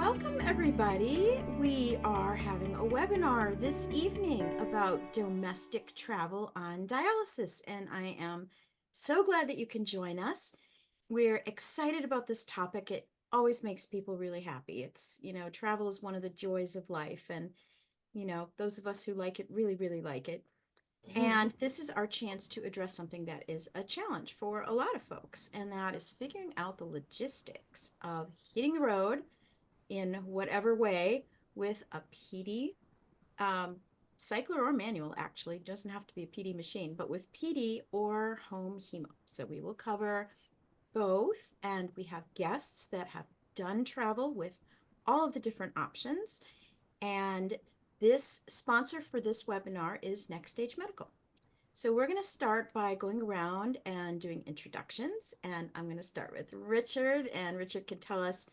Welcome, everybody. We are having a webinar this evening about domestic travel on dialysis, and I am so glad that you can join us. We're excited about this topic. It always makes people really happy. Travel is one of the joys of life, and, those of us who like it really, really like it. And this is our chance to address something that is a challenge for a lot of folks, and that is figuring out the logistics of hitting the road in whatever way with a PD, cycler or manual, actually. It doesn't have to be a PD machine, but with PD or home hemo. So we will cover both, and we have guests that have done travel with all of the different options. And this sponsor for this webinar is Next Stage Medical. So we're going to start by going around and doing introductions, and I'm going to start with Richard, and Richard can tell us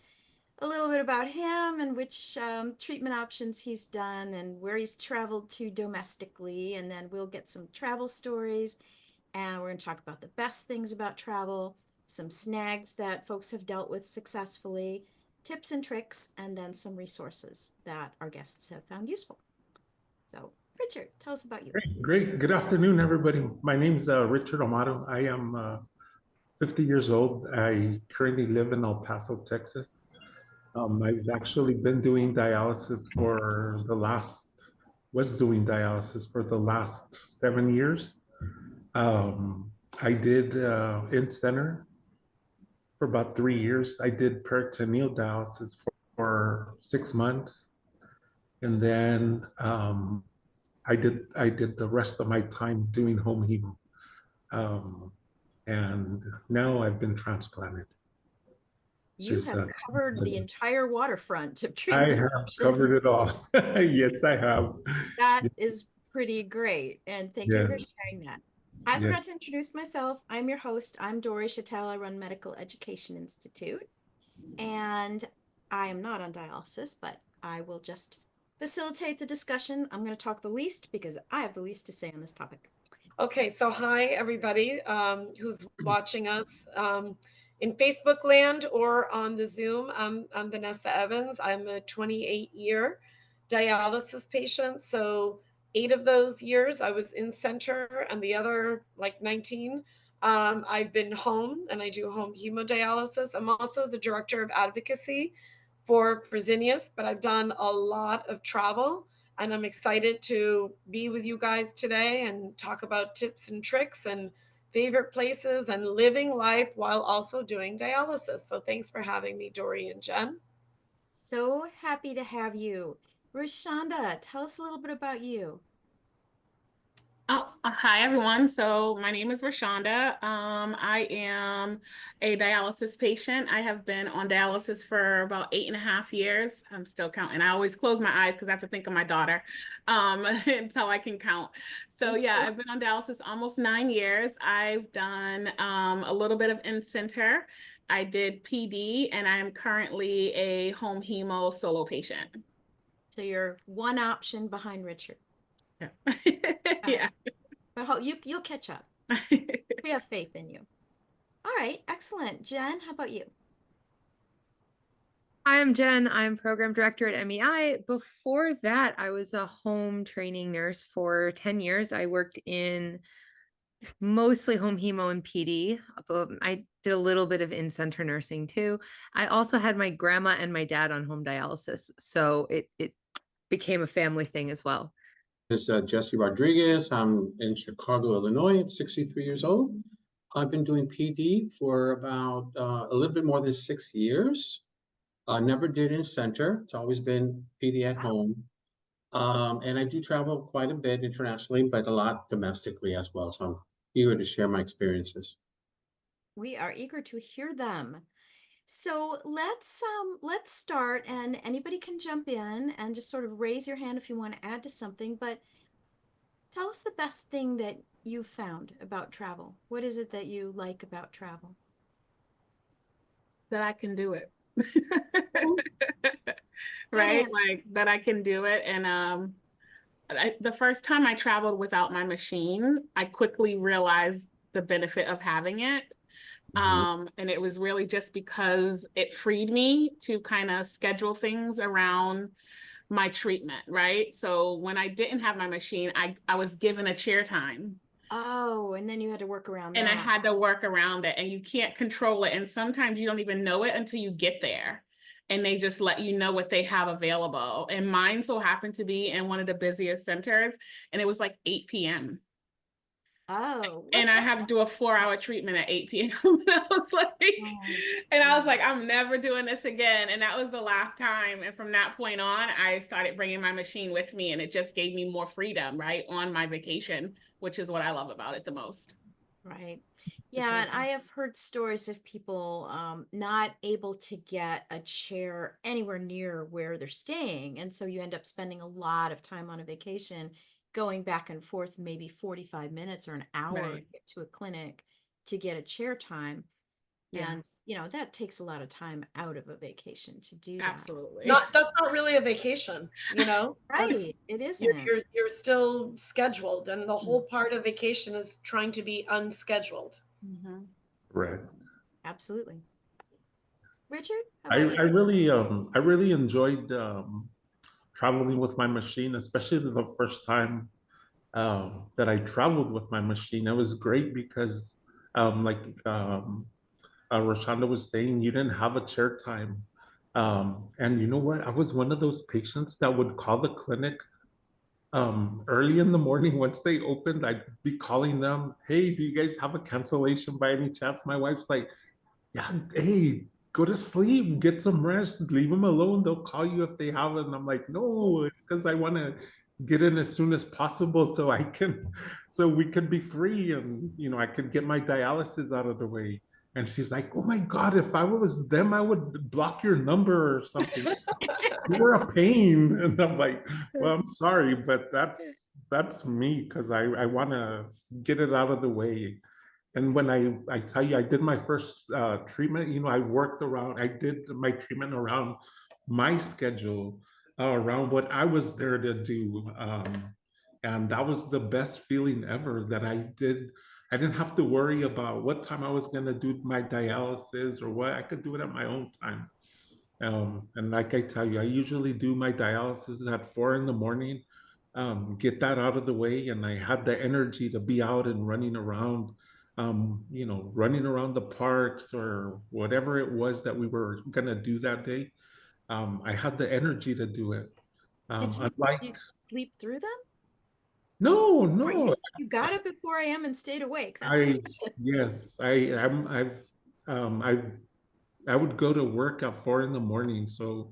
a little bit about him and which treatment options he's done and where he's traveled to domestically. And then we'll get some travel stories, and we're going to talk about the best things about travel, some snags that folks have dealt with successfully, tips and tricks, and then some resources that our guests have found useful. So, Richard, tell us about you. Great. Good afternoon, everybody. My name's Richard Amato. I am 50 years old. I currently live in El Paso, Texas. I've actually been doing dialysis was doing dialysis for the last 7 years. I did in-center for about 3 years. I did peritoneal dialysis for 6 months. And then I did the rest of my time doing home hemo. And now I've been transplanted. You have covered the entire waterfront of I treatment have options. covered it all. Yes, I have. That is pretty great. And thank you for sharing that. I forgot to introduce myself. I'm your host. I'm Dory Chattel. I run Medical Education Institute. And I am not on dialysis, but I will just facilitate the discussion. I'm going to talk the least because I have the least to say on this topic. Okay, so hi everybody who's watching us in Facebook land or on the Zoom. I'm Vanessa Evans. I'm a 28-year dialysis patient. So 8 of those years I was in center, and the other like 19 I've been home, and I do home hemodialysis. I'm also the director of advocacy for Fresenius, but I've done a lot of travel. And I'm excited to be with you guys today and talk about tips and tricks and favorite places and living life while also doing dialysis. So thanks for having me, Dory and Jen. So happy to have you. Rashonda, tell us a little bit about you. Hi, everyone. So my name is Rashonda. I am a dialysis patient. I have been on dialysis for about 8.5 years. I'm still counting. I always close my eyes because I have to think of my daughter until I can count. So yeah, I've been on dialysis almost 9 years. I've done a little bit of in-center. I did PD, and I am currently a home hemo solo patient. So you're one option behind Richard. Yeah. Yeah. But you'll catch up. We have faith in you. All right, excellent. Jen, how about you? Hi, I'm Jen. I'm program director at MEI. Before that, I was a home training nurse for 10 years. I worked in mostly home hemo and PD. I did a little bit of in-center nursing too. I also had my grandma and my dad on home dialysis, so it became a family thing as well. This is Jesse Rodriguez. I'm in Chicago, Illinois. I'm 63 years old. I've been doing PD for about a little bit more than 6 years. I never did in center. It's always been PD at home. And I do travel quite a bit internationally, but a lot domestically as well. So I'm eager to share my experiences. We are eager to hear them. So let's start, and anybody can jump in and just sort of raise your hand if you want to add to something, but tell us the best thing that you found about travel. What is it that you like about travel? That I can do it. Right? Like that I can do it. And the first time I traveled without my machine, I quickly realized the benefit of having it. And it was really just because it freed me to kind of schedule things around my treatment, right? So when I didn't have my machine, I was given a chair time. Oh, and then you had to work around And I that. had to work around it, and you can't control it. And sometimes you don't even know it until you get there. And they just let you know what they have available. And mine so happened to be in one of the busiest centers, and it was like 8 p.m. Oh, And I had to do a 4-hour treatment at 8 p.m. And I was like, Oh, and I was like, I'm never doing this again. And that was the last time. And from that point on, I started bringing my machine with me, and it just gave me more freedom, right, on my vacation, which is what I love about it the most. right. Yeah, and I have heard stories of people not able to get a chair anywhere near where they're staying. And so you end up spending a lot of time on a vacation going back and forth, maybe 45 minutes or an hour to Right. get to a clinic to get a chair time. Yeah, And, that takes a lot of time out of a vacation to do that. absolutely. That's not really a vacation, That's, Right. It you're, isn't. you're you're still scheduled, and the Hmm. whole part of vacation is trying to be unscheduled. Mhm. Right. Absolutely. Richard, how I, about you? I really enjoyed traveling with my machine, especially the first time that I traveled with my machine. It was great because, like Rashonda was saying, you didn't have a chair time. And you know what? I was one of those patients that would call the clinic early in the morning. Once they opened, I'd be calling them, hey, do you guys have a cancellation by any chance? My wife's like, yeah, hey, go to sleep, get some rest, leave them alone. They'll call you if they have it. And I'm like, no, it's because I want to get in as soon as possible so we can be free, and I could get my dialysis out of the way. And she's like, oh my God, if I was them, I would block your number or something. You're a pain. And I'm like, well, I'm sorry, but that's me, because I want to get it out of the way. And when I tell you, I did my first treatment, I did my treatment around my schedule, around what I was there to do. And that was the best feeling ever, that I didn't have to worry about what time I was going to do my dialysis or what. I could do it at my own time. And like I tell you, I usually do my dialysis at 4 in the morning, get that out of the way, and I had the energy to be out and running around, running around the parks or whatever it was that we were gonna do that day. I had the energy to do it. Did you Unlike, sleep through them? no, Or you no, said you got up at 4 a.m. and stayed awake. That's I impressive. yes, I would go to work at 4 in the morning. So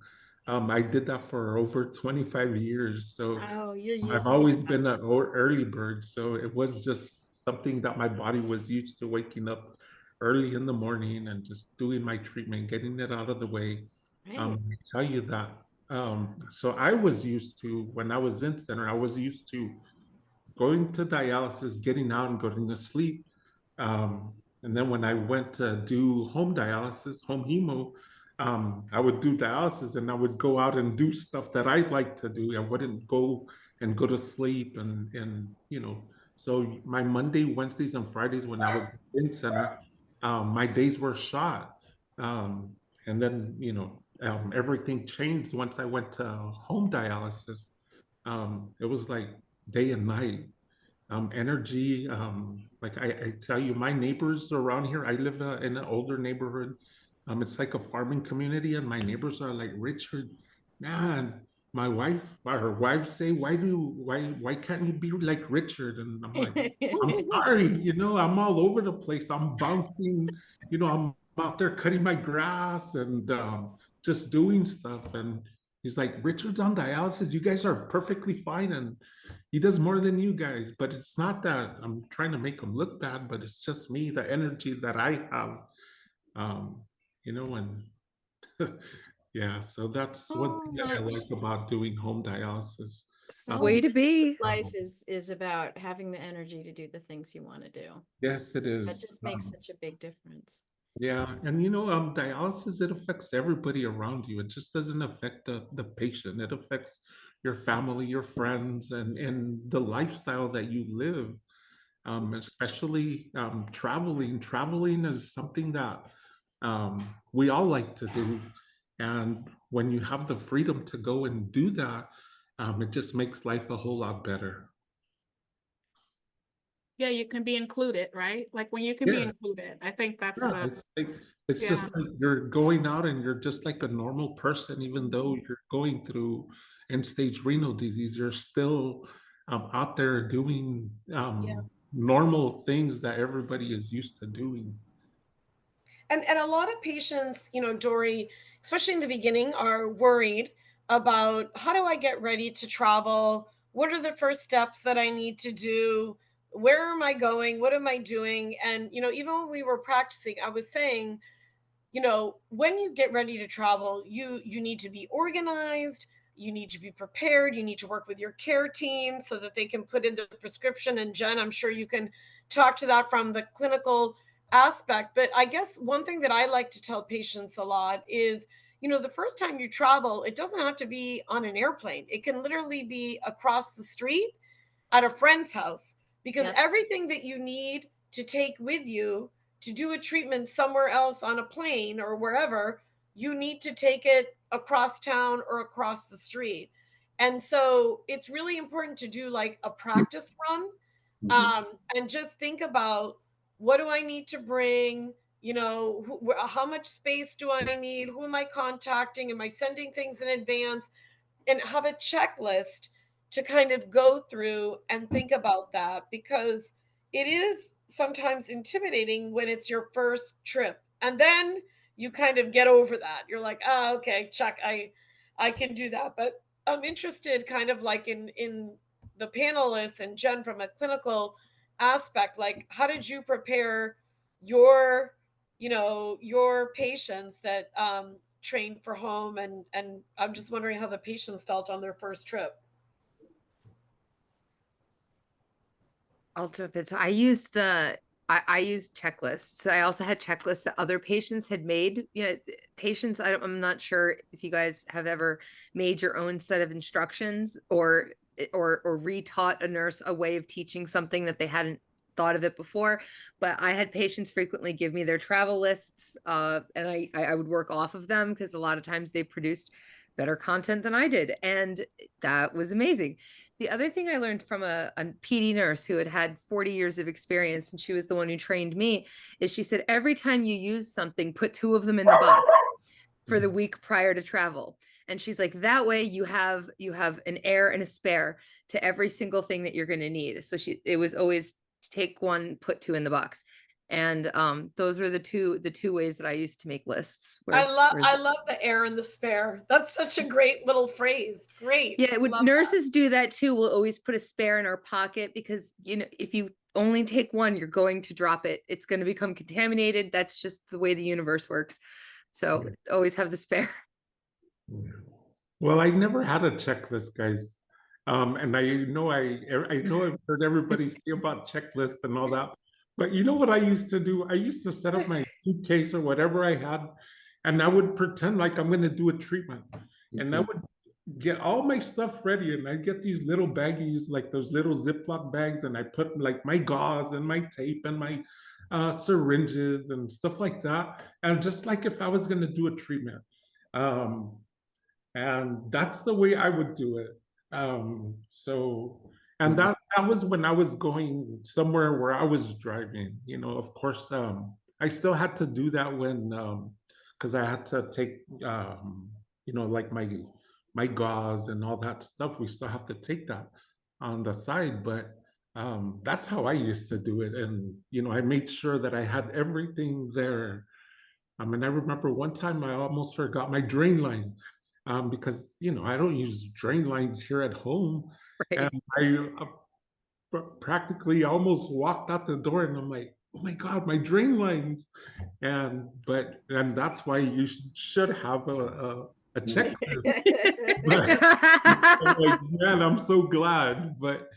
I did that for over 25 years. So Oh, you're I've used to always that. been an early bird. So it was just something that my body was used to, waking up early in the morning and just doing my treatment, getting it out of the way. Right. I tell you that. So I was used to, when I was in center, I was used to going to dialysis, getting out and going to sleep. And then when I went to do home dialysis, home hemo, I would do dialysis and I would go out and do stuff that I like to do. I wouldn't go to sleep, so my Monday, Wednesdays, and Fridays when I was in center, my days were shot. Um, and then, everything changed once I went to home dialysis. It was like day and night. Energy. Like I tell you, my neighbors around here, I live in an older neighborhood. It's like a farming community, and my neighbors are like, Richard, man, her wives say, why can't you be like Richard? And I'm like, I'm sorry, I'm all over the place. I'm bouncing, I'm out there cutting my grass and just doing stuff. And he's like, Richard's on dialysis. You guys are perfectly fine. And he does more than you guys, but it's not that I'm trying to make him look bad, but it's just me, the energy that I have, um, and yeah, so that's one So thing that I much, like about doing home dialysis. so Way much to of be. life is about having the energy to do the things you want to do. Yes, it That is. just makes such a big difference. Yeah, and dialysis, it affects everybody around you. It just doesn't affect the patient. It affects your family, your friends, and the lifestyle that you live. especially traveling. Traveling is something that we all like to do. And when you have the freedom to go and do that, it just makes life a whole lot better. Yeah, you can be included, right? Like when you can be Yeah. included. I think that's Yeah, the, it's yeah. just like you're going out and you're just like a normal person, even though you're going through end-stage renal disease, you're still out there doing normal things that everybody is used to doing. And a lot of patients, you know, Dory, especially in the beginning, are worried about how do I get ready to travel? What are the first steps that I need to do? Where am I going? What am I doing? And, you know, even when we were practicing, I was saying, you know, when you get ready to travel, you need to be organized, you need to be prepared, you need to work with your care team so that they can put in the prescription. And Jen, I'm sure you can talk to that from the clinical aspect. But I guess one thing that I like to tell patients a lot is, you know, the first time you travel, it doesn't have to be on an airplane. It can literally be across the street at a friend's house, because Yep. everything that you need to take with you to do a treatment somewhere else on a plane or wherever, you need to take it across town or across the street. And so it's really important to do like a practice run, and just think about, what do I need to bring? You know, how much space do I need? Who am I contacting? Am I sending things in advance? And have a checklist to kind of go through and think about that, because it is sometimes intimidating when it's your first trip, and then you kind of get over that. You're like, oh, okay, check, I can do that. But I'm interested kind of like in the panelists and Jen from a clinical aspect, like how did you prepare your, you know, your patients that trained for home, and I'm just wondering how the patients felt on their first trip. I'll jump in. So I used checklists. I also had checklists that other patients had made. You know, patients, I'm not sure if you guys have ever made your own set of instructions or retaught a nurse a way of teaching something that they hadn't thought of it before. But I had patients frequently give me their travel lists, and I would work off of them because a lot of times they produced better content than I did, and that was amazing. The other thing I learned from a PD nurse who had had 40 years of experience, and she was the one who trained me, is she said, every time you use something, put 2 of them in the box for the week prior to travel. And she's like, that way you have an heir and a spare to every single thing that you're going to need. So it was always take 1, put 2 in the box. And those were the two ways that I used to make lists. I love the air and the spare. That's such a great little phrase. Great. Yeah, nurses do that too. We'll always put a spare in our pocket because, you know, if you only take 1, you're going to drop it. It's going to become contaminated. That's just the way the universe works. So always have the spare. Well, I never had a checklist, guys. And I know I've heard everybody say about checklists and all that. But you know what I used to do? I used to set up my suitcase or whatever I had, and I would pretend like I'm going to do a treatment. And I would get all my stuff ready, and I'd get these little baggies, like those little Ziploc bags, and I put like my gauze and my tape and my syringes and stuff like that. And just like if I was going to do a treatment. And that's the way I would do it. And that was when I was going somewhere where I was driving. You know, of course, I still had to do that when, because I had to take, you know, like my gauze and all that stuff. We still have to take that on the side, but that's how I used to do it. And you know, I made sure that I had everything there. I mean, I remember one time I almost forgot my drain line. Because you know I don't use drain lines here at home, Right. and I practically almost walked out the door, and I'm like, oh my god, my drain lines, and that's why you should have a checklist. But, like, man, I'm so glad. But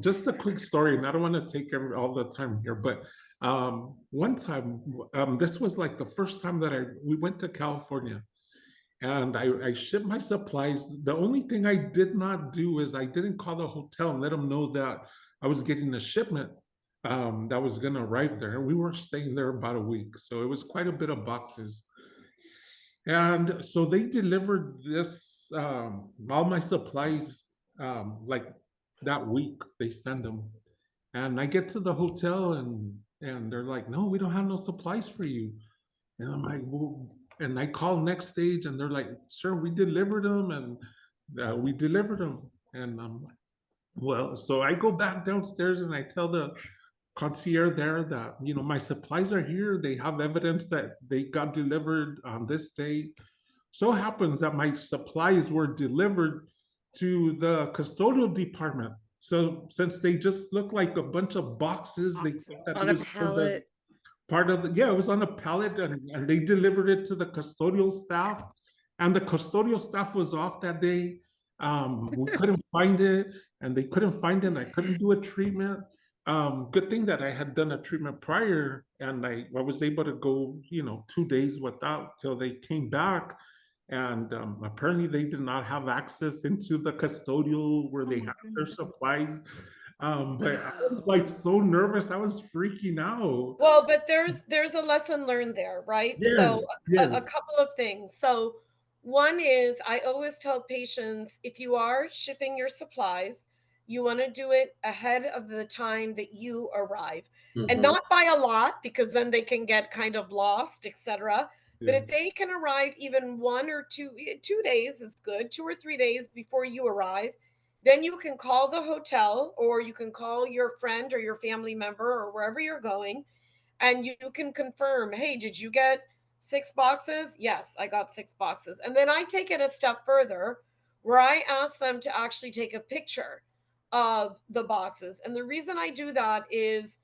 just a quick story, and I don't want to take all the time here, but one time, this was like the first time that we went to California. And I shipped my supplies. The only thing I did not do is I didn't call the hotel and let them know that I was getting a shipment. that was going to arrive there. And we were staying there about a week. So it was quite a bit of boxes. And so they delivered this, all my supplies, like that week, they send them. And I get to the hotel and they're like, no, we don't have no supplies for you. And I'm like, well, and I call next stage and they're like, sir, we delivered them and we delivered them. And I'm like, well, so I go back downstairs and I tell the concierge there that, you know, my supplies are here. They have evidence that they got delivered on this day. So happens that my supplies were delivered to the custodial department. So since they just look like a bunch of boxes, they thought that On it a was pallet. part of the, yeah, it was on a pallet and they delivered it to the custodial staff. And the custodial staff was off that day. We couldn't find it and they couldn't find it and I couldn't do a treatment. Good thing that I had done a treatment prior and I was able to go, you know, 2 days without till they came back. And apparently they did not have access into the custodial where they had their supplies. But I was like so nervous, I was freaking out. Well, but there's a lesson learned there, right? Yes, So a yes, couple of things. So one is I always tell patients if you are shipping your supplies, you want to do it ahead of the time that you arrive. And Mhm. not by a lot because then they can get kind of lost, etc. But if yes. they can arrive even 1 or 2 days is good, 2 or 3 days before you arrive, then you can call the hotel or you can call your friend or your family member or wherever you're going and you can confirm, hey, did you get 6 boxes? Yes, I got 6 boxes. And then I take it a step further where I ask them to actually take a picture of the boxes. And the reason I do that is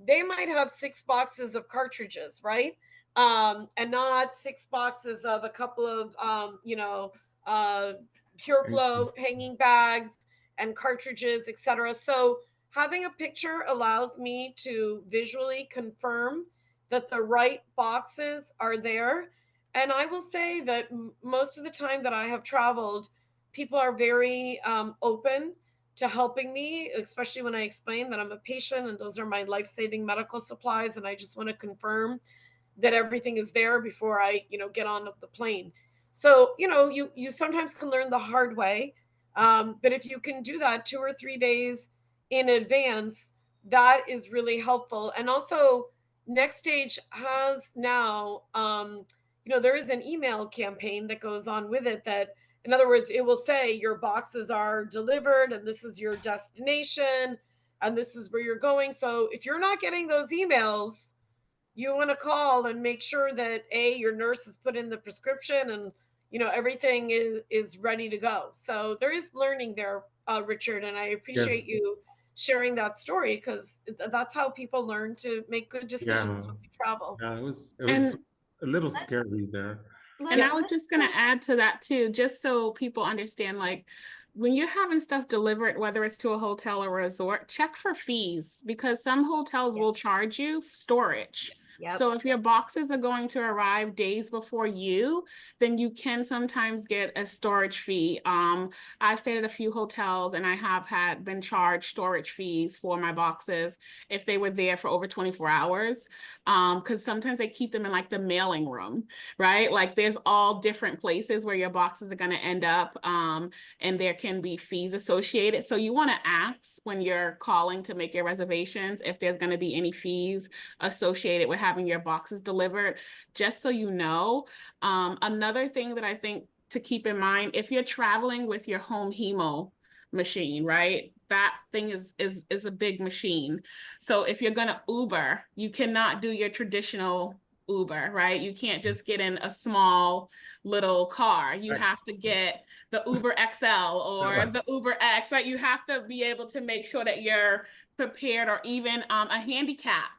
they might have 6 boxes of cartridges, right? And not 6 boxes of a couple of, pure Thank you. flow hanging bags and cartridges, etc. So having a picture allows me to visually confirm that the right boxes are there. And I will say that most of the time that I have traveled, people are very open to helping me, especially when I explain that I'm a patient and those are my life-saving medical supplies. And I just want to confirm that everything is there before I, get on the plane. So, you sometimes can learn the hard way. But if you can do that 2 or 3 days in advance, that is really helpful. And also, Next Stage has now, there is an email campaign that goes on with it that in other words, it will say your boxes are delivered and this is your destination and this is where you're going. So if you're not getting those emails, you want to call and make sure that your nurse has put in the prescription and everything is ready to go. So there is learning there, Richard, and I Yes, appreciate you sharing that story because that's how people learn to make good yeah, decisions when they travel. yeah. It was And a little scary there. And Let, I was let, just going to add to that too, just so people understand, like when you're having stuff delivered, whether it's to a hotel or a resort, check for fees because some hotels yeah, will charge you storage. yep. So if your boxes are going to arrive days before you, then you can sometimes get a storage fee. I've stayed at a few hotels and I have been charged storage fees for my boxes if they were there for over 24 hours. Because sometimes they keep them in like the mailing room, right? Like there's all different places where your boxes are going to end up, and there can be fees associated. So you want to ask when you're calling to make your reservations if there's going to be any fees associated with having your boxes delivered, just so you know. Another thing that I think to keep in mind, if you're traveling with your home hemo machine, right? That thing is a big machine. So if you're gonna Uber, you cannot do your traditional Uber, right? You can't just get in a small little car. You Right. have to get the Uber XL or the Uber X, right? You have to be able to make sure that you're prepared, or even a handicap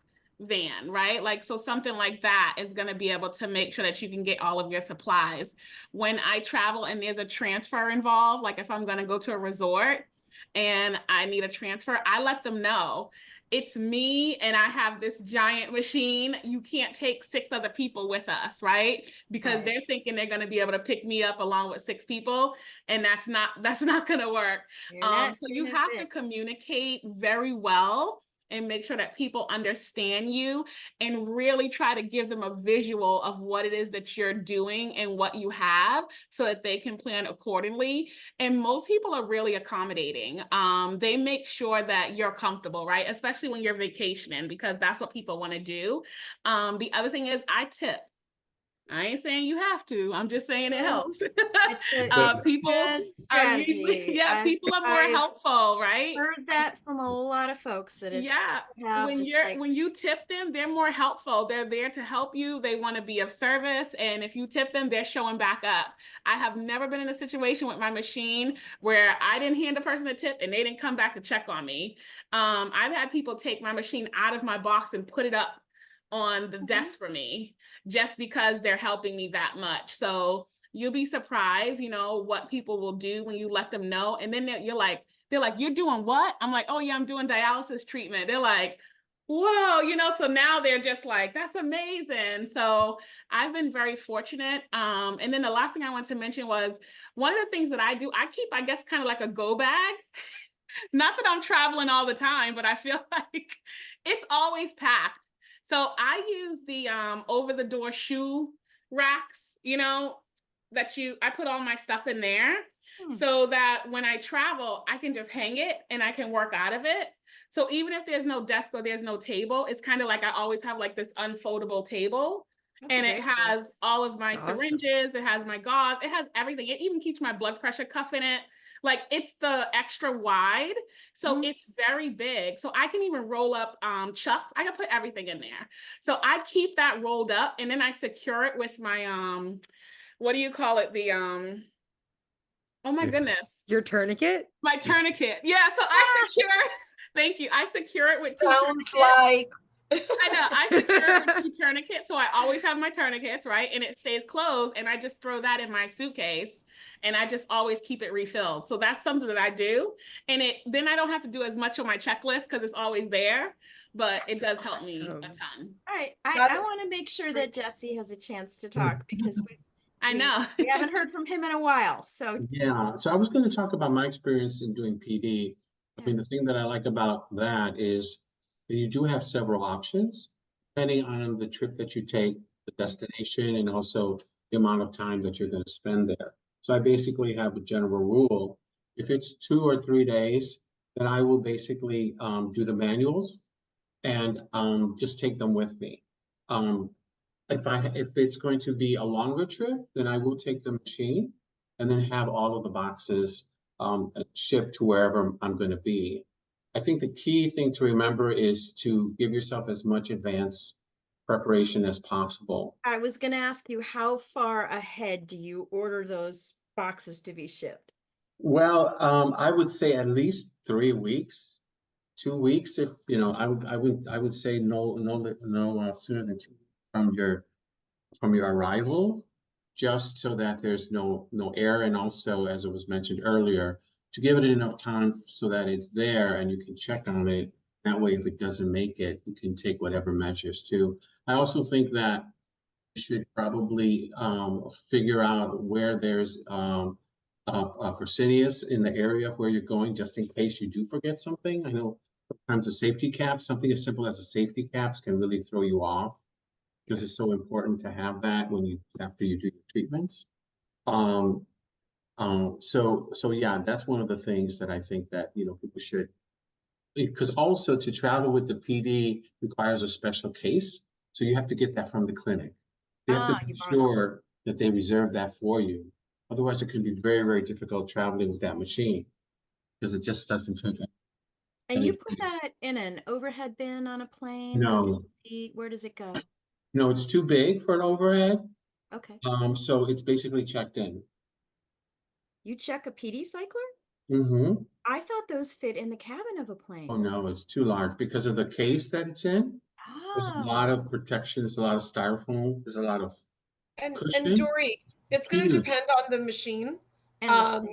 van, right? Like, so something like that is going to be able to make sure that you can get all of your supplies. When I travel and there's a transfer involved, like if I'm going to go to a resort and I need a transfer, I let them know it's me and I have this giant machine. You can't take 6 other people with us, right? Because Right. they're thinking they're going to be able to pick me up along with 6 people, and that's not going to work. You're not So you gonna have to fit. communicate very well and make sure that people understand you and really try to give them a visual of what it is that you're doing and what you have so that they can plan accordingly. And most people are really accommodating. They make sure that you're comfortable, right? Especially when you're vacationing, because that's what people want to do. The other thing is I tip. I ain't saying you have to. I'm just saying it helps. It's a People good are usually, strategy. people are more I've helpful, right? heard that from a lot of folks that it's Yeah, good to have just like, when you tip them, they're more helpful. They're there to help you. They want to be of service, and if you tip them, they're showing back up. I have never been in a situation with my machine where I didn't hand a person a tip and they didn't come back to check on me. I've had people take my machine out of my box and put it up on the desk for me just because they're helping me that much. So you'll be surprised, what people will do when you let them know. And then they're like, you're doing what? I'm like, oh yeah, I'm doing dialysis treatment. They're like, whoa, so now they're just like, that's amazing. So I've been very fortunate. And then the last thing I want to mention was one of the things that I do, I keep, I guess, kind of like a go bag. Not that I'm traveling all the time, but I feel like it's always packed. So I use the over the door shoe racks, I put all my stuff in there so that when I travel, I can just hang it and I can work out of it. So even if there's no desk or there's no table, it's kind of like I always have like this unfoldable table. And it has all of my syringes, it has my gauze, it has everything. It even keeps my blood pressure cuff in it. Like it's the extra wide, so it's very big. So I can even roll up chucks. I can put everything in there. So I keep that rolled up and then I secure it with my what do you call it? The oh my goodness. Your tourniquet? My tourniquet. Yeah, so I secure thank you. I secure it with two Sounds tourniquets. like I know. I secure it with two tourniquets, so I always have my tourniquets, right? And it stays closed, and I just throw that in my suitcase, and I just always keep it refilled. So that's something that I do, and then I don't have to do as much on my checklist because it's always there, but it does help me a ton. all right, I want to make sure that Jesse has a chance to talk because I know. we haven't heard from him in a while. So Yeah, so I was going to talk about my experience in doing PD. I mean, the thing that I like about that is that you do have several options depending on the trip that you take, the destination, and also the amount of time that you're going to spend there. So I basically have a general rule. If it's 2 or 3 days, then I will basically do the manuals and just take them with me. If it's going to be a longer trip, then I will take the machine and then have all of the boxes shipped to wherever I'm going to be. I think the key thing to remember is to give yourself as much advance preparation as possible. I was going to ask you, how far ahead do you order those boxes to be shipped? Well, I would say at least 3 weeks, 2 weeks. If I would say no sooner than 2 from your arrival, just so that there's no error, and also, as it was mentioned earlier, to give it enough time so that it's there and you can check on it. That way, if it doesn't make it, you can take whatever measures too. I also think that you should probably figure out where there's Fresenius in the area where you're going, just in case you do forget something. I know sometimes a safety cap, something as simple as a safety caps, can really throw you off because it's so important to have that after you do your treatments. So yeah, that's one of the things that I think that people should, because also to travel with the PD requires a special case, so you have to get that from the clinic. You have to be sure that they reserve that for you. Otherwise, it can be very, very difficult traveling with that machine because it just doesn't take it. And you put that in an overhead bin on a plane? No. Where does it go? No, it's too big for an overhead. Okay. So it's basically checked in. You check a PD cycler? Mm-hmm. I thought those fit in the cabin of a plane. Oh no, it's too large because of the case that it's in. There's a lot of protection. There's a lot of styrofoam. There's a lot of cushion. And Dory, it's going to depend on the machine. And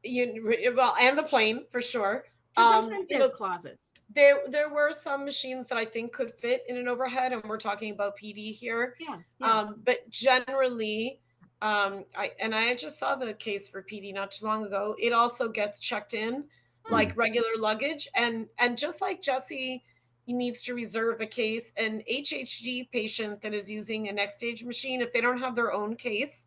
and the plane for sure. Sometimes they have closets. There were some machines that I think could fit in an overhead, and we're talking about PD here. Yeah. But generally, I just saw the case for PD not too long ago. It also gets checked in like regular luggage, and just like Jesse needs to reserve a case. An HHG patient that is using a next stage machine, if they don't have their own case,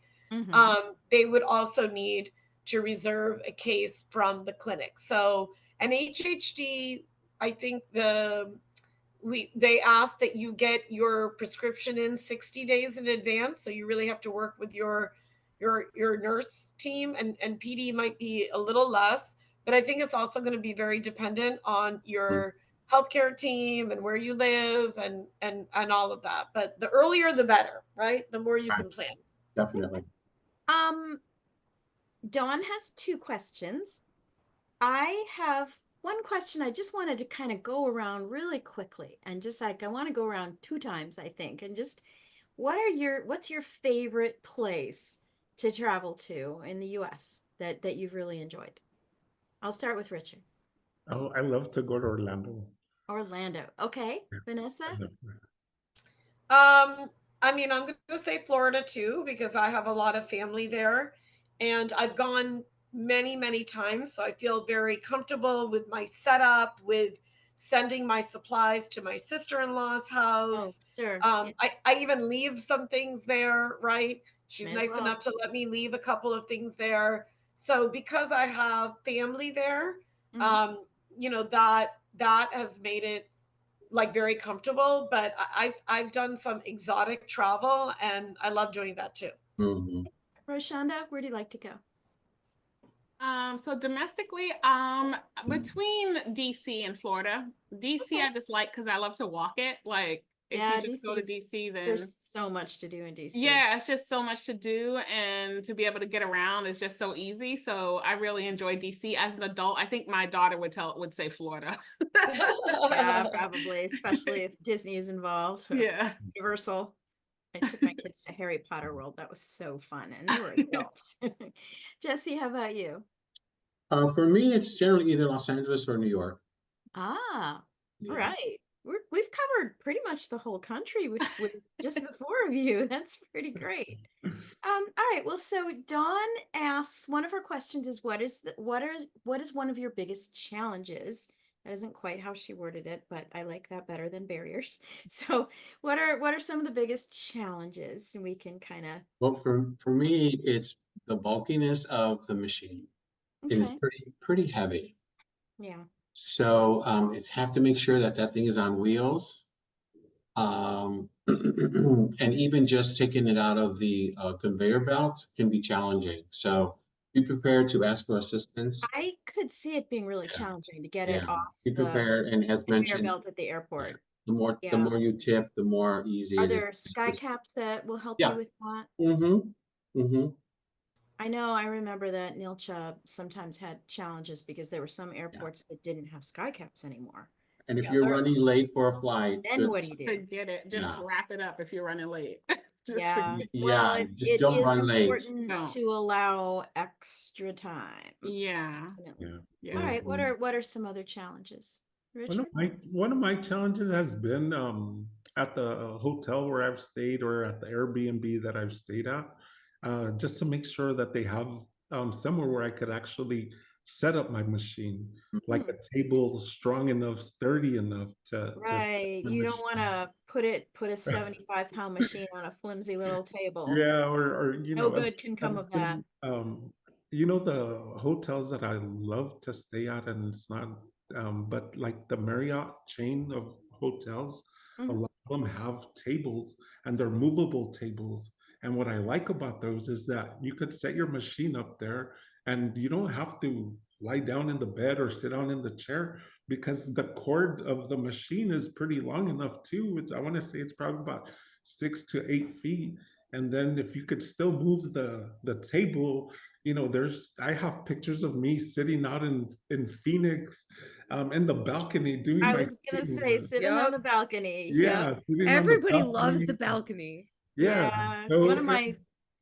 they would also need to reserve a case from the clinic. So an HHD, I think they ask that you get your prescription in 60 days in advance. So you really have to work with your nurse team, and PD might be a little less, but I think it's also going to be very dependent on your healthcare team and where you live and all of that. But the earlier the better, right? The more you can plan. Definitely. Dawn has two questions. I have one question I just wanted to kind of go around really quickly, and just like I want to go around 2 times, I think, and just what's your favorite place to travel to in the US that you've really enjoyed? I'll start with Richard. Oh, I love to go to Orlando. Orlando. Okay. Yes, Vanessa? I love that. I mean, I'm going to say Florida too, because I have a lot of family there and I've gone many, many times. So I feel very comfortable with my setup, with sending my supplies to my sister-in-law's Oh, house. sure. I even leave some things there, right? She's May as nice well. enough to let me leave a couple of things there. So because I have family there, you know, that has made it like very comfortable, but I've done some exotic travel and I love doing that too. Roshanda, where do you like to go? So domestically, between DC and Florida. DC I just like because I love to walk it. Like if Yeah, you just go to DC, then there's so much to do in DC. yeah, it's just so much to do, and to be able to get around is just so easy. So I really enjoy DC. As an adult, I think my daughter would say Florida. Yeah, probably, especially if Disney is involved. Yeah. Universal. I took my kids to Harry Potter World. That was so fun, and they were adults. Jesse, how about you? For me, it's generally either Los Angeles or New York. All Yeah. right. We've covered pretty much the whole country with just the four of you. That's pretty great. All right. Well, so Dawn asks, one of her questions is what is one of your biggest challenges? That isn't quite how she worded it, but I like that better than barriers. So what are some of the biggest challenges? And we can kind of Well, for me, it's the bulkiness of the machine. It is okay. pretty heavy. Yeah. So it have to make sure that that thing is on wheels. And even just taking it out of the conveyor belt can be challenging. So be prepared to ask for assistance. I could see it being really Yeah, challenging to get yeah. it off Be the prepared, and as conveyor mentioned, belt at the yeah, airport. the Yeah. more you tip, the more easy Are it is. there sky caps that will help Yeah. you with that? I know I remember that Neil Chubb sometimes had challenges because there were some airports that didn't have sky caps anymore. And if Yeah, you're they're- running late for a flight, Then what do you do? Forget it. Just Yeah. wrap it up if you're running late. Just Yeah. forget. Well, yeah, just it don't is run late. important No. to allow extra time. Yeah. Definitely. Yeah. Yeah. All right. What are some other challenges? Richard? One of my challenges has been at the hotel where I've stayed or at the Airbnb that I've stayed at, just to make sure that they have somewhere where I could actually set up my machine, like a table strong enough, sturdy enough to Right. You don't want to put a 75-pound machine on a flimsy little table. Yeah, or you No know, good can come that's of that. been, you know, the hotels that I love to stay at, and it's not, but like the Marriott chain of hotels, a lot of them have tables, and they're movable tables. And what I like about those is that you could set your machine up there, and you don't have to lie down in the bed or sit down in the chair because the cord of the machine is pretty long enough too. I want to say it's probably about 6 to 8 feet. And then if you could still move the table, you know, I have pictures of me sitting out in Phoenix, in the balcony doing I my was gonna thing. say sitting on the balcony. Yeah, sitting on the Everybody loves the balcony. balcony. Yeah. Yeah. So One of my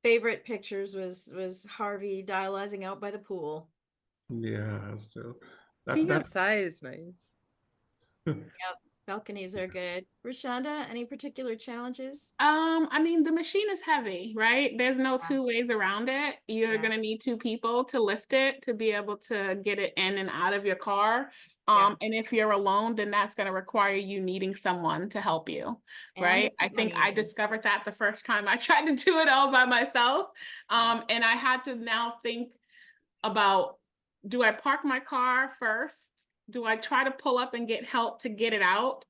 favorite pictures was Harvey dialyzing out by the pool. yeah, so Being that outside is nice. Yep. Balconies are good. Rashonda, any particular challenges? I mean, the machine is heavy, right? There's no Yeah. two ways around it. You're Yeah. gonna need two people to lift it to be able to get it in and out of your car. And if you're alone, then that's going to require you needing someone to help you, And right? to I put think money I in. discovered that the first time I tried to do it all by myself. And I had to now think about, do I park my car first? Do I try to pull up and get help to get it out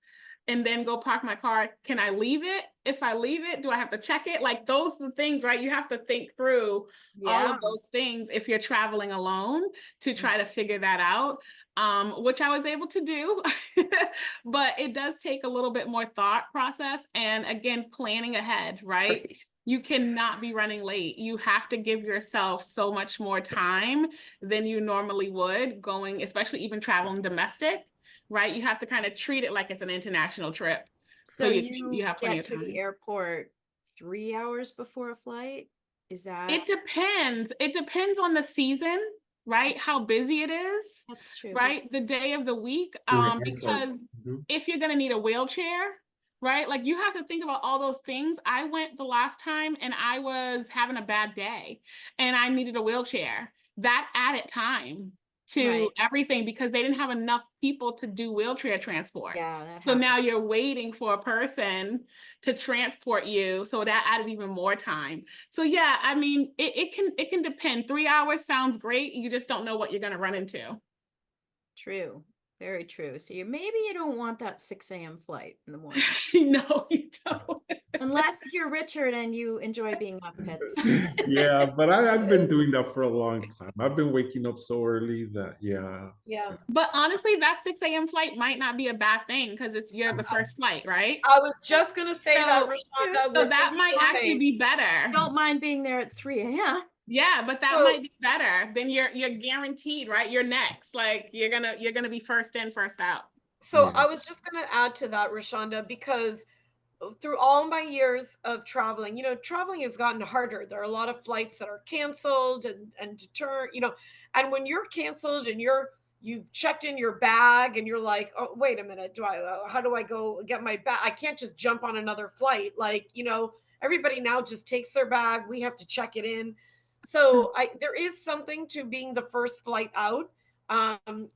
and then go park my car? Can I leave it? If I leave it, do I have to check it? Like, those are the things, right? You have to think through all Yeah. of those things if you're traveling alone to try to figure that out, which I was able to do. But it does take a little bit more thought process and, again, planning ahead, right? You cannot be running late. You have to give yourself so much more time than you normally would going, especially even traveling domestic, right? You have to kind of treat it like it's an international trip. So you have plenty get of to the time. airport 3 hours before a flight? Is that? It depends. It depends on the season, right? How busy it is, That's true. right? The day of the week. During airport. Because Mhm. if you're gonna need a wheelchair, right? Like, you have to think about all those things. I went the last time and I was having a bad day and I needed a wheelchair. That added time to Right. everything because they didn't have enough people to do wheelchair transport. Yeah, that So happens. now you're waiting for a person to transport you. So that added even more time. So yeah, I mean, it can depend. 3 hours sounds great. You just don't know what you're gonna run into. True. Very true. So maybe you don't want that 6 a.m. flight in the morning. No, you don't. Unless you're Richard and you enjoy being up at Yeah, but I've been doing that for a long time. I've been waking up so early that, yeah. Yeah. But honestly, that 6 a.m. flight might not be a bad thing because you're the first flight, right? I was just gonna say that, So, Rashonda. so We're that thinking might the actually same. be better. Don't mind being there at 3 a.m. Yeah, but that So- might be better. Then you're guaranteed, right? You're next. Like, you're gonna be first in, first out. So Yeah. I was just gonna add to that, Rashonda, because through all my years of traveling, traveling has gotten harder. There are a lot of flights that are canceled and deter, and when you're canceled and you've checked in your bag and you're like, oh, wait a minute, how do I go get my bag? I can't just jump on another flight. Like, everybody now just takes their bag. We have to check it in. So there is something to being the first flight out.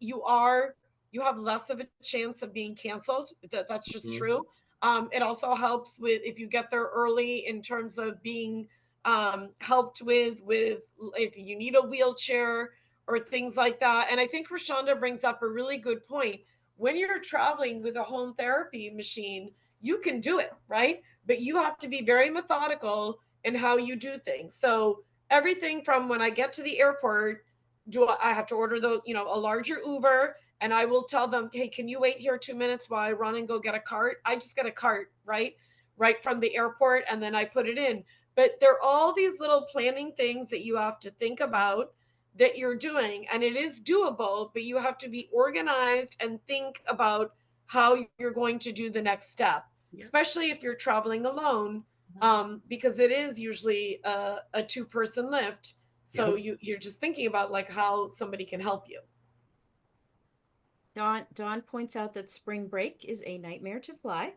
You have less of a chance of being canceled. That's just Mhm. true. It also helps with if you get there early in terms of being helped with if you need a wheelchair or things like that. And I think Rashonda brings up a really good point. When you're traveling with a home therapy machine, you can do it, right? But you have to be very methodical in how you do things. So everything from when I get to the airport, I have to order a larger Uber, and I will tell them, hey, can you wait here 2 minutes while I run and go get a cart? I just get a cart, right from the airport, and then I put it in. But there are all these little planning things that you have to think about that you're doing, and it is doable, but you have to be organized and think about how you're going to do the next step, especially if you're traveling alone, because it is usually a two-person lift. So you're just thinking about like how somebody can help you. Dawn points out that spring break is a nightmare to fly.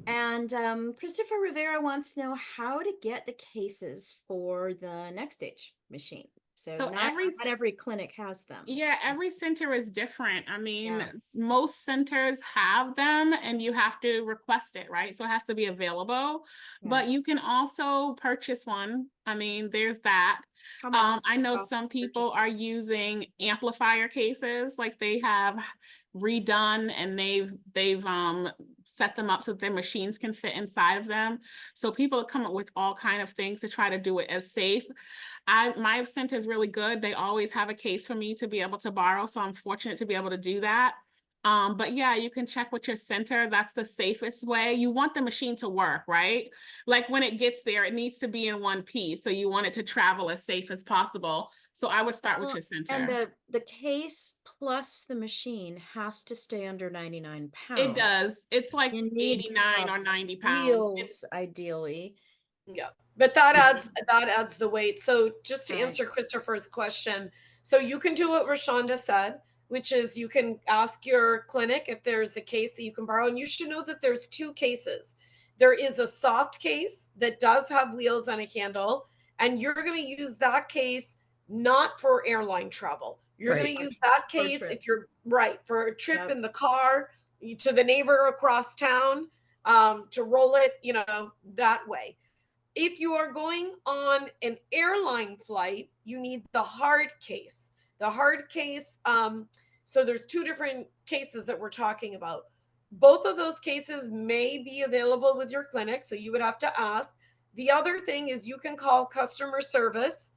And Christopher Rivera wants to know how to get the cases for the Next Stage machine. So not every clinic has them. Yeah, every center is different. I mean, Yeah. most centers have them and you have to request it, right? So it has to be available, but you can also purchase one. I mean, there's that. How much I know cost some to people purchase are using amplifier cases, like they have redone and they've set them up so that their machines can fit inside of them. So people come up with all kind of things to try to do it as safe. My center is really good. They always have a case for me to be able to borrow. So I'm fortunate to be able to do that. But yeah, you can check with your center. That's the safest way. You want the machine to work, right? Like when it gets there, it needs to be in one piece. So you want it to travel as safe as possible. So I would start with your center. And the case plus the machine has to stay under 99 pounds. It does. It's like You need 89 or 90 pounds. Wheels, ideally. Yeah, but that adds the weight. So just to answer Christopher's question, so you can do what Rashonda said, which is you can ask your clinic if there's a case that you can borrow. And you should know that there's two cases. There is a soft case that does have wheels and a handle, and you're going to use that case not for airline travel. You're Right. going to use that For case if trips. you're right for a trip Yep. in the car to the neighbor across town, to roll it, that way. If you are going on an airline flight, you need the hard case. The hard case, so there's two different cases that we're talking about. Both of those cases may be available with your clinic, so you would have to ask. The other thing is you can call customer service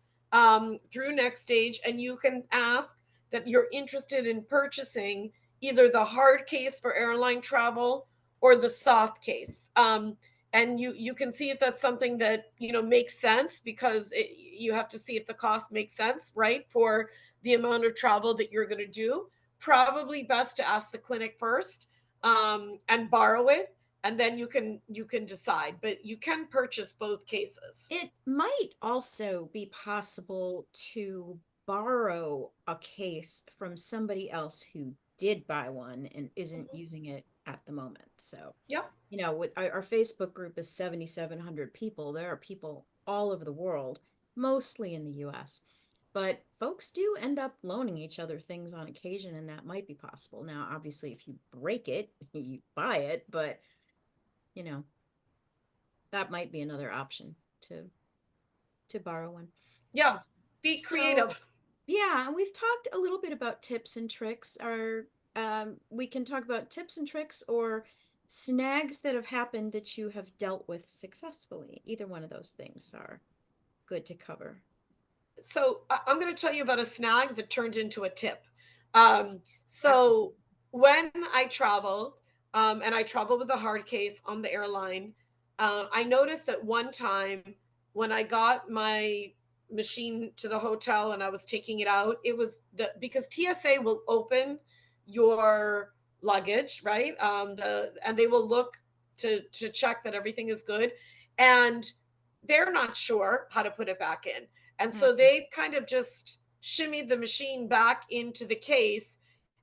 through Next Stage, and you can ask that you're interested in purchasing either the hard case for airline travel or the soft case. And you can see if that's something that makes sense, because you have to see if the cost makes sense, right, for the amount of travel that you're going to do. Probably best to ask the clinic first, and borrow it, and then you can decide. But you can purchase both cases. It might also be possible to borrow a case from somebody else who did buy one and isn't using it at the moment. So, Yep. with our Facebook group is 7,700 people. There are people all over the world, mostly in the US. But folks do end up loaning each other things on occasion, and that might be possible. Now, obviously, if you break it, you buy it, but that might be another option to borrow one. Yeah. Be So, creative. yeah, and we've talked a little bit about tips and tricks. We can talk about tips and tricks or snags that have happened that you have dealt with successfully. Either one of those things are good to cover. So I'm going to tell you about a snag that turned into a tip. So when I travel, and I travel with a hard case on the airline, I noticed that one time when I got my machine to the hotel and I was taking it out, it was because TSA will open your luggage, right? And they will look to check that everything is good, and they're not sure how to put it back in. And so they kind of just shimmied the machine back into the case.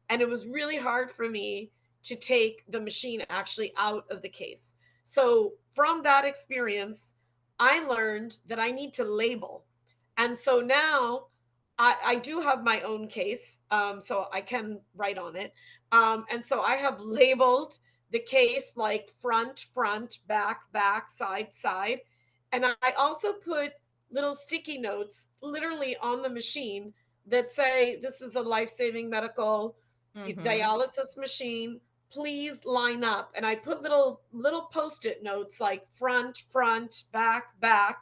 And it was really hard for me to take the machine actually out of the case. So from that experience, I learned that I need to label. And so now I do have my own case, so I can write on it. And so I have labeled the case like front, back, side. And I also put little sticky notes literally on the machine that say, this is a life-saving medical dialysis machine. Please line up. And I put little post-it notes like front, back.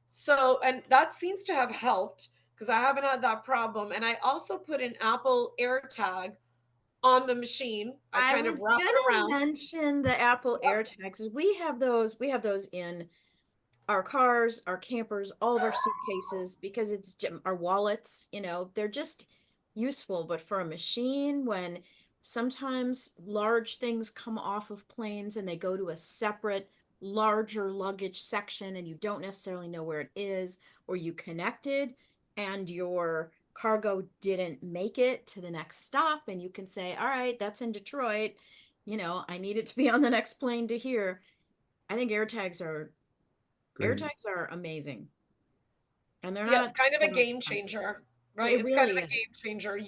So, and that seems to have helped because I haven't had that problem. And I also put an Apple AirTag on the machine. I kind of wrap it around. Mention the Apple AirTags. We have those in our cars, our campers, all of our suitcases, because it's our wallets, they're just useful. But for a machine, when sometimes large things come off of planes and they go to a separate, larger luggage section and you don't necessarily know where it is, or you connected and your cargo didn't make it to the next stop, and you can say, all right, that's in Detroit, I need it to be on the next plane to here. I think AirTags are amazing. And they're not it's kind of a game expensive. changer, right? It It's kind of really a is. game changer.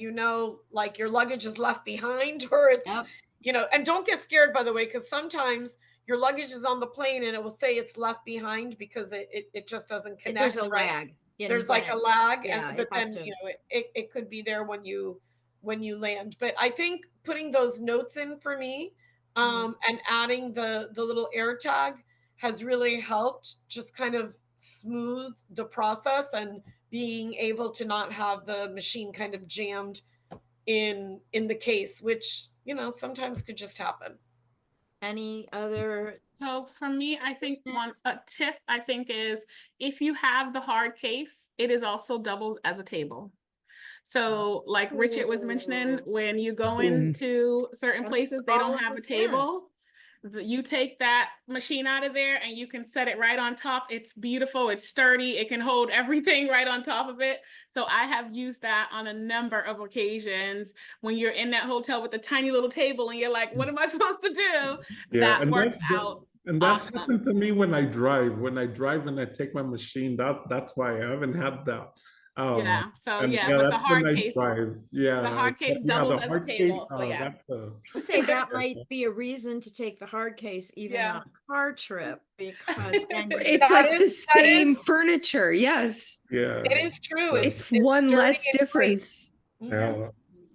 Like your luggage is left behind, or it's, and don't get scared, by the way, because sometimes your luggage is on the plane and it will say it's left behind because it just doesn't connect. There's a right? lag. There's like a lag, yeah, but then it could be there when you land. But I think putting those notes in for me, and adding the little AirTag has really helped just kind of smooth the process, and being able to not have the machine kind of jammed in the case, which sometimes could just happen. Any other? So for me, I think a tip I think is, if you have the hard case, it is also doubled as a table. So like Richard was mentioning, when you go into certain places, they don't have a table. You take that machine out of there and you can set it right on top. It's beautiful. It's sturdy. It can hold everything right on top of it. So I have used that on a number of occasions when you're in that hotel with a tiny little table and you're like, what am I supposed to do? Yeah, that works out. And that's awesome. happened to me when I drive. When I drive and I take my machine, that's why I haven't had Yeah. So And yeah, yeah, but that's the nice drive. the Yeah, hard case yeah, doubles the as a hard case. table. So yeah. That's a I would say that might be a reason to take the hard case even Yeah. on a car trip, because then you It's That like is- the that is- same furniture. Yes. yeah. It is true. It's It's one sturdy less and great. difference. Mhm. Yeah.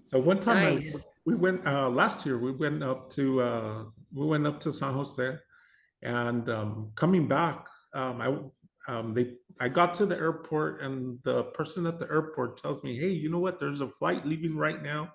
So one time Nice. we went last year we went up to San Jose, and coming back I got to the airport, and the person at the airport tells me, hey, you know what, there's a flight leaving right now,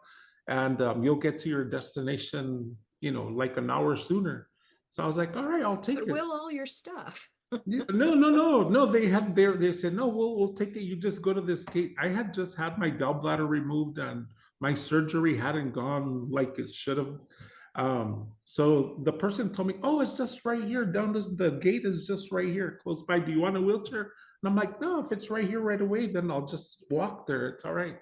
and you'll get to your destination, like an hour sooner. So I was like, all right, I'll take but it. will all your stuff. Yeah, no. They said, no, we'll take it. You just go to this gate. I had just had my gallbladder removed, and my surgery hadn't gone like it should have. So the person told me, oh, it's just right here. The gate is just right here, close by. Do you want a wheelchair? And I'm like, no, if it's right here right away, then I'll just walk there. It's all right.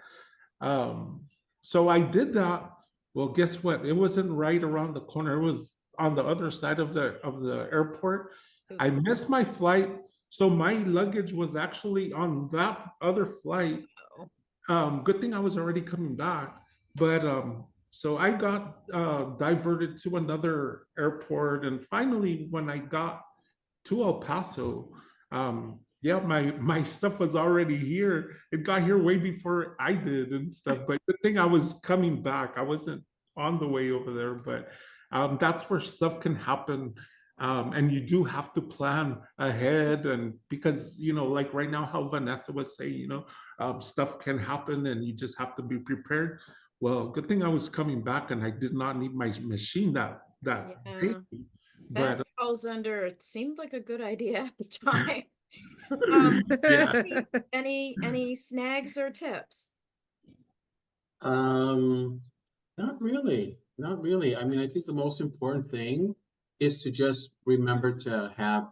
Um, so I did that. Well, guess what? It wasn't right around the corner. It was on the other side of the airport. I missed my flight, so my luggage was actually on that other flight. Good thing I was already coming back, but so I got diverted to another airport, and finally, when I got to El Paso, yeah, my stuff was already here. It got here way before I did and stuff. But good thing I was coming back. I wasn't on the way over there, but that's where stuff can happen. And you do have to plan ahead, and because like right now, how Vanessa was saying, stuff can happen, and you just have to be prepared. Well, good thing I was coming back, and I did not need my machine that Yeah. day. That But falls under, it seemed like a good idea at the time. yeah. Any snags or tips? Not really, not really. I mean, I think the most important thing is to just remember to have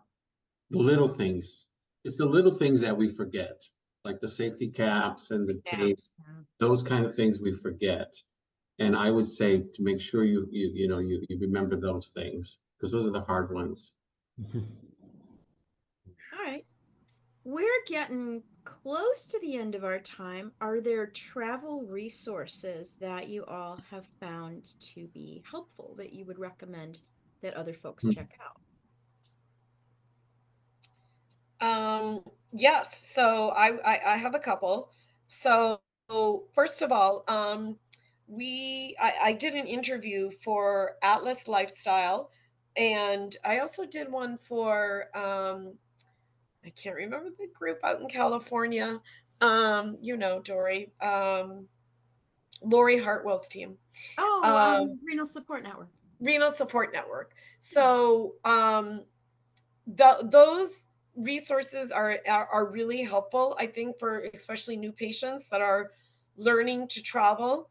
the little things. It's the little things that we forget, like the safety caps and the tape, Apps. those kind of things we forget. And I would say to make sure you remember those things, because those are the hard ones. All right. We're getting close to the end of our time. Are there travel resources that you all have found to be helpful that you would recommend that other folks check out? Yes, so I have a couple. So first of all, I did an interview for Atlas Lifestyle, and I also did one for I can't remember the group out in California. Dory, Lori Hartwell's team. Oh, Um, Renal Support Network. Renal Support Network. So those resources are really helpful, I think, for especially new patients that are learning to travel.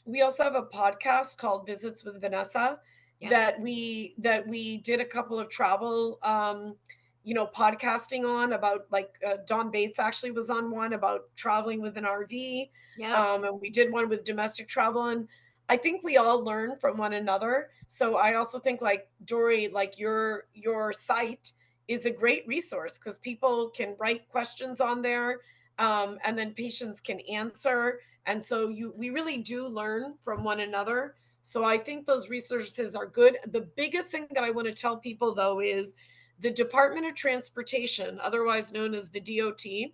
We also have a podcast called Visits with Vanessa Yeah. that we did a couple of travel podcasting on about, like, Don Bates actually was on one about traveling with an RV. Yeah. And we did one with domestic travel, and I think we all learn from one another. So I also think, like, Dory, like your site is a great resource because people can write questions on there, and then patients can answer. And so we really do learn from one another. So I think those resources are good. The biggest thing that I want to tell people, though, is the Department of Transportation, otherwise known as the DOT,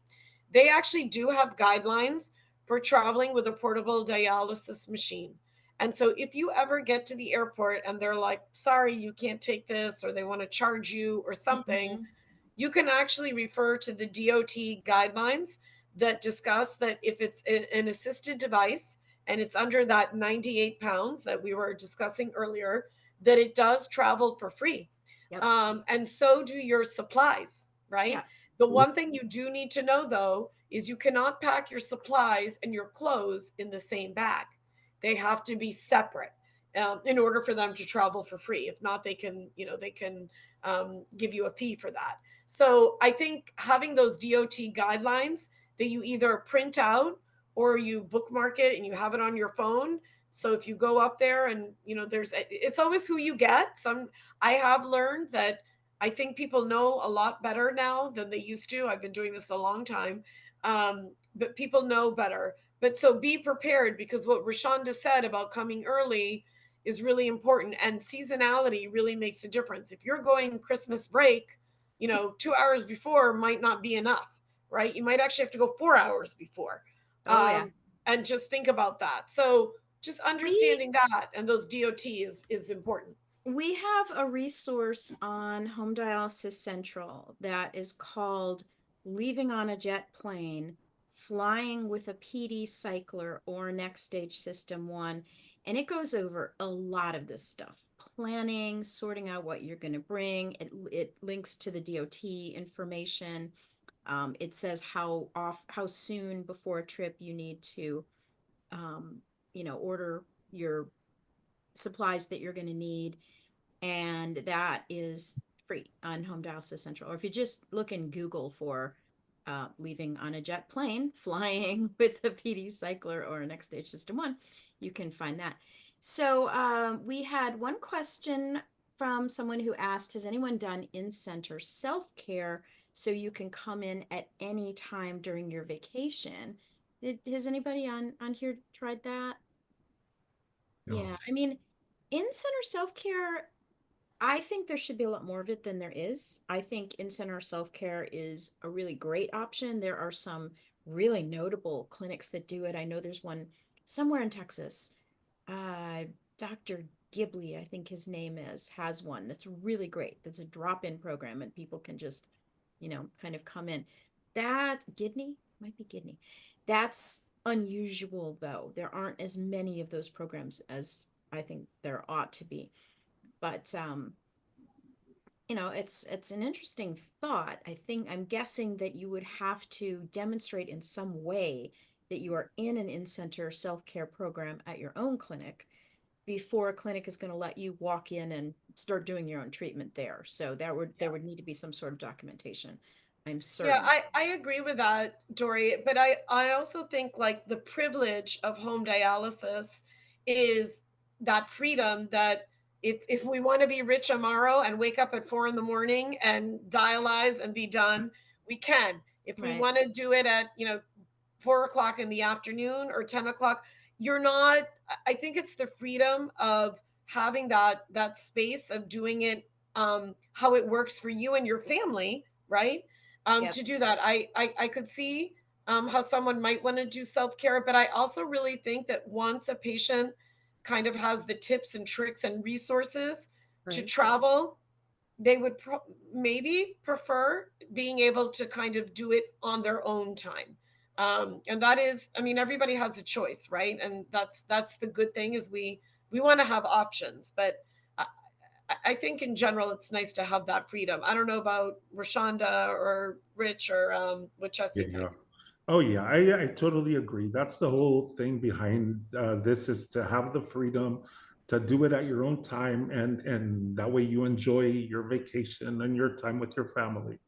they actually do have guidelines for traveling with a portable dialysis machine. And so if you ever get to the airport and they're like, sorry, you can't take this, or they want to charge you or something, you can actually refer to the DOT guidelines that discuss that if it's an assisted device and it's under that 98 pounds that we were discussing earlier, that it does travel for free. Yep. And so do your supplies, right? Yes. The one thing you do need to know, though, is you cannot pack your supplies and your clothes in the same bag. They have to be separate in order for them to travel for free. If not, they can give you a fee for that. So I think having those DOT guidelines that you either print out or you bookmark it and you have it on your phone. So if you go up there and it's always who you get. I have learned that I think people know a lot better now than they used to. I've been doing this a long time, but people know better. But so be prepared, because what Rashonda said about coming early is really important, and seasonality really makes a difference. If you're going Christmas break, 2 hours before might not be enough, right? You might actually have to go 4 hours before. Oh yeah. And just think about that. So just We understanding that and those DOT is important. we have a resource on Home Dialysis Central that is called Leaving on a Jet Plane, Flying with a PD Cycler or Next Stage System 1. And it goes over a lot of this stuff, planning, sorting out what you're going to bring. It links to the DOT information. It says how soon before a trip you need to, order your supplies that you're going to need, and that is free on Home Dialysis Central. Or if you just look in Google for leaving on a jet plane, flying with a PD cycler or a Next Stage System 1, you can find that. So we had one question from someone who asked, has anyone done in-center self-care so you can come in at any time during your vacation? Has anybody on here tried that? No. Yeah, I mean, in-center self-care, I think there should be a lot more of it than there is. I think in-center self-care is a really great option. There are some really notable clinics that do it. I know there's one somewhere in Texas. Dr. Ghibli, I think his name is, has one that's really great. That's a drop-in program and people can just, kind of come in. That Gidney might be Gidney. That's unusual though. There aren't as many of those programs as I think there ought to be. But it's an interesting thought. I'm guessing that you would have to demonstrate in some way that you are in an in-center self-care program at your own clinic before a clinic is going to let you walk in and start doing your own treatment there. So there would need to be some sort of documentation, I'm certain. Yeah, I agree with that, Dory. But I also think like the privilege of home dialysis is that freedom that if we want to be rich tomorrow and wake up at 4 a.m. and dialyze and be done, we can. If we Right. want to do it at 4 o'clock in the afternoon or 10 o'clock, you're not. I think it's the freedom of having that space of doing it how it works for you and your family, right? Yep. To do that. I could see how someone might want to do self-care, but I also really think that once a patient kind of has the tips and tricks and resources to Right. travel, they would maybe prefer being able to kind of do it on their own time. And that is, I mean, everybody has a choice, right? And that's the good thing is we want to have options, but I think in general, it's nice to have that freedom. I don't know about Rashonda or Rich or what Jesse Yeah. think. Oh yeah, I totally agree. That's the whole thing behind this, is to have the freedom to do it at your own time, and that way you enjoy your vacation and your time with your family.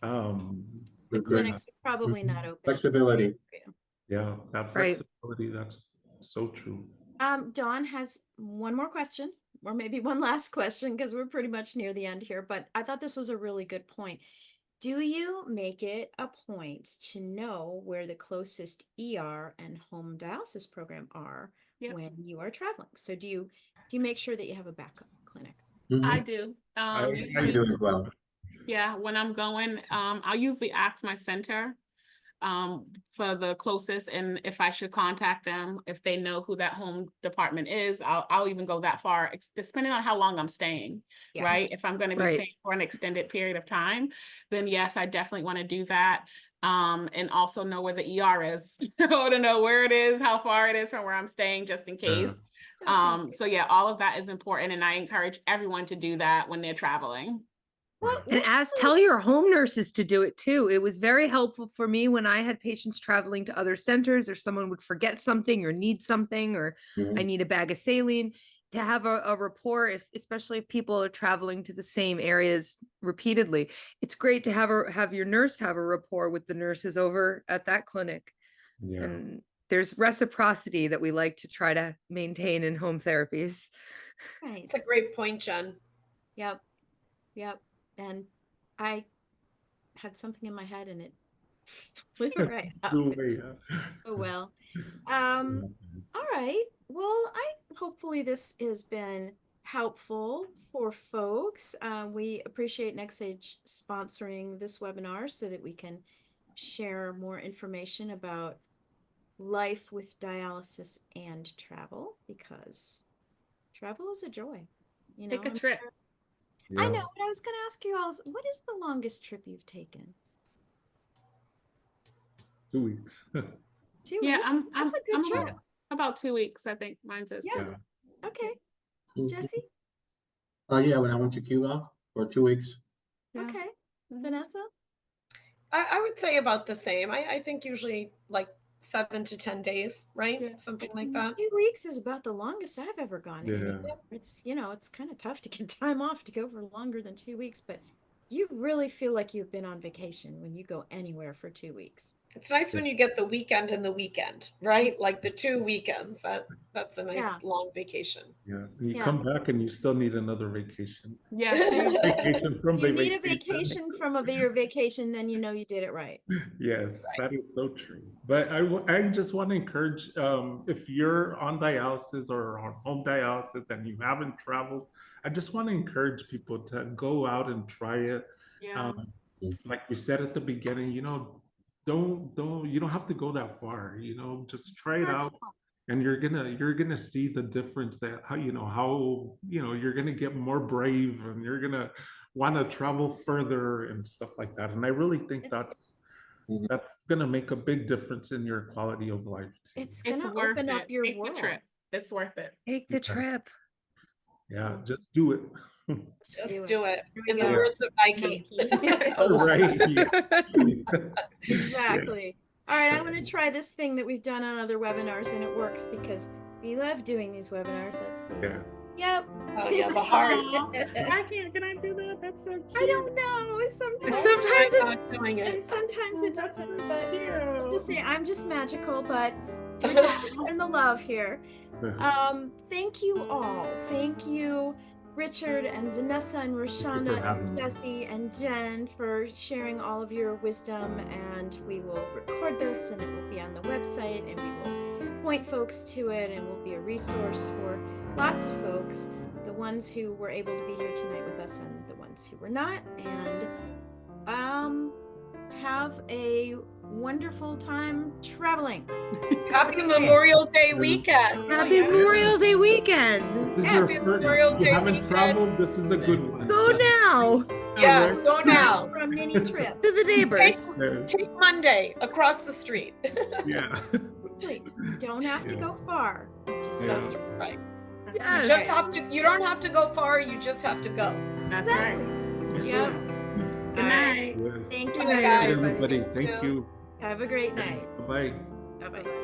The Good, good. clinics are probably not open at 4 Flexibility. for you. Yeah, that Right. flexibility, that's so true. Dawn has one more question, or maybe one last question, because we're pretty much near the end here, but I thought this was a really good point. Do you make it a point to know where the closest ER and home dialysis program are Yep. when you are traveling? So do you make sure that you have a backup clinic? I Mhm. do. I I do as well. Yeah, when I'm going, I'll usually ask my center for the closest, and if I should contact them, if they know who that home department is, I'll even go that far, depending on how long I'm staying, Yeah. right? If I'm going to be Right. staying for an extended period of time, then yes, I definitely want to do that. And also know where the ER is. I want to know where it is, how far it is from where I'm staying, just in case. Just in case. So yeah, all of that is important, and I encourage everyone to do that when they're traveling. And tell your home nurses to do it too. It was very helpful for me when I had patients traveling to other centers, or someone would forget something or need something, or Mhm. I need a bag of saline, to have a report, especially if people are traveling to the same areas repeatedly. It's great to have your nurse have a rapport with the nurses over at that clinic. Yeah. And there's reciprocity that we like to try to maintain in home therapies. It's a Nice. great point, Jen. Yep. Yep. and I had something in my head and it flew right out. Flew away, huh? Oh well. All right. Well, hopefully this has been helpful for folks. We appreciate NextAge sponsoring this webinar so that we can share more information about life with dialysis and travel, because travel is a joy. You know, Take a trip. I Yeah. know, but I was going to ask you all, what is the longest trip you've taken? 2 weeks. 2 Yeah, weeks? I'm That's a good I'm trip. about 2 weeks. I think mine says Yeah. 2 weeks. Okay. Mhm. Jesse? Yeah, when I went to Cuba for 2 weeks. Yeah. Okay. Mhm. Vanessa? I would say about the same. I think usually like 7 to 10 days, right? Yeah. Something like that. 2 weeks is about the longest I've ever gone Yeah. anywhere. It's, it's kind of tough to get time off to go for longer than 2 weeks, but you really feel like you've been on vacation when you go anywhere for 2 weeks. It's nice when you get the weekend and the weekend, right? Like the 2 weekends. That's a nice Yeah. long vacation. Yeah. You Yeah. come back and you still need another vacation. Yes. Vacation from You the need a vacation. vacation from your vacation, then you know you did it right. Yes, Right. that is so true. But I just want to encourage, if you're on dialysis or on home dialysis and you haven't traveled, I just want to encourage people to go out and try it. Yeah. Like we said at the beginning, you don't have to go that far, just try it out. And you're gonna see the difference, that how you're gonna get more brave, and you're gonna want to travel further and stuff like that. And I really think It's that's gonna make a big difference in your quality of life too. it's It's gonna worth open up it. your Take the world. trip. It's worth it. Take the trip. Yeah, just do it. Just do it. Here we In the go. words of Nike. Right. Yeah. Exactly. All right, I'm going to try this thing that we've done on other webinars, and it works because we love doing these webinars. Let's see. Yes. Yep. Oh yeah, the heart. Aw, can I do that? That's so cute. I don't know. Sometimes Sometimes I'm not doing and it. sometimes it That's doesn't. so But cute. just say I'm just magical. But we're just in the love here. Thank you all. Thank you, Richard and Vanessa and Roshana having and me. Jesse and Jen, for sharing all of your wisdom. And we will record this, and it will be on the website, and we will point folks to it, and will be a resource for lots of folks, the ones who were able to be here tonight with us and the ones who were not. And have a wonderful time traveling. Happy Memorial Day weekend. Happy Memorial Day weekend. This is Happy your first, Memorial if you Day haven't weekend. traveled, this is a good one. Go now Yes, go now. For a mini trip. to the neighbors. Take Monday across the street. Yeah. Really, you don't have to go far. Just Yeah. That's right. Yes. Just have to. You don't have to go far. You just have to go. That's Exactly. right. Yep. Good night. Yes. Thank Good you. night, guys. Everybody, thank Yeah. you. Have a great night. Bye-bye. Bye bye.